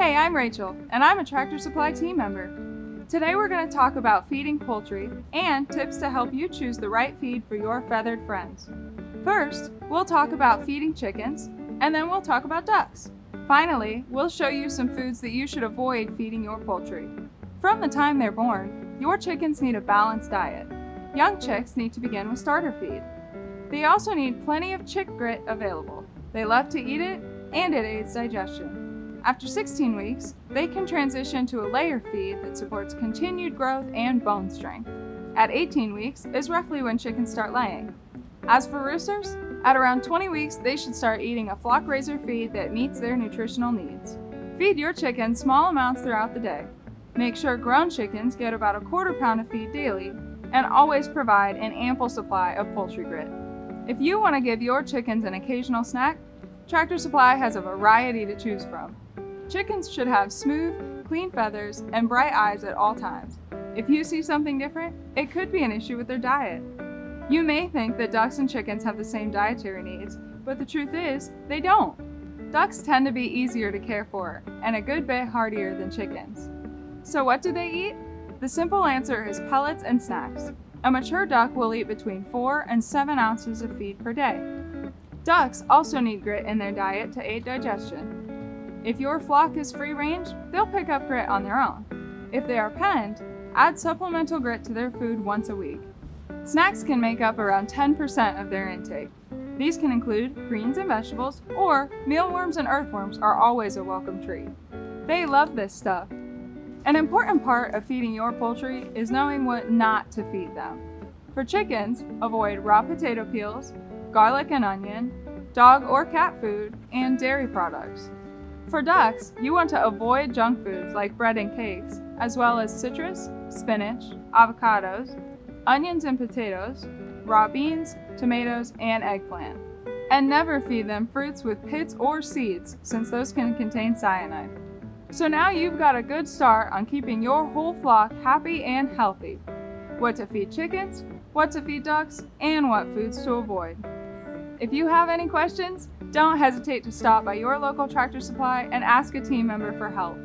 Hey, I'm Rachel, and I'm a Tractor Supply team member. Today we're going to talk about feeding poultry and tips to help you choose the right feed for your feathered friends. First, we'll talk about feeding chickens, and then we'll talk about ducks. Finally, we'll show you some foods that you should avoid feeding your poultry. From the time they're born, your chickens need a balanced diet. Young chicks need to begin with starter feed. They also need plenty of chick grit available. They love to eat it, and it aids digestion. After 16 weeks, they can transition to a layer feed that supports continued growth and bone strength. At 18 weeks is roughly when chickens start laying. As for roosters, at around 20 weeks, they should start eating a flock raiser feed that meets their nutritional needs. Feed your chickens small amounts throughout the day. Make sure grown chickens get about a quarter pound of feed daily, and always provide an ample supply of poultry grit. If you want to give your chickens an occasional snack, Tractor Supply has a variety to choose from. Chickens should have smooth, clean feathers and bright eyes at all times. If you see something different, it could be an issue with their diet. You may think that ducks and chickens have the same dietary needs, but the truth is, they don't. Ducks tend to be easier to care for and a good bit hardier than chickens. So what do they eat? The simple answer is pellets and snacks. A mature duck will eat between 4 and 7 ounces of feed per day. Ducks also need grit in their diet to aid digestion. If your flock is free range, they'll pick up grit on their own. If they are penned, add supplemental grit to their food once a week. Snacks can make up around 10% of their intake. These can include greens and vegetables, or mealworms and earthworms are always a welcome treat. They love this stuff. An important part of feeding your poultry is knowing what not to feed them. For chickens, avoid raw potato peels, garlic and onion, dog or cat food, and dairy products. For ducks, you want to avoid junk foods like bread and cakes, as well as citrus, spinach, avocados, onions and potatoes, raw beans, tomatoes, and eggplant. And never feed them fruits with pits or seeds, since those can contain cyanide. So now you've got a good start on keeping your whole flock happy and healthy. What to feed chickens, what to feed ducks, and what foods to avoid. If you have any questions, don't hesitate to stop by your local Tractor Supply and ask a team member for help.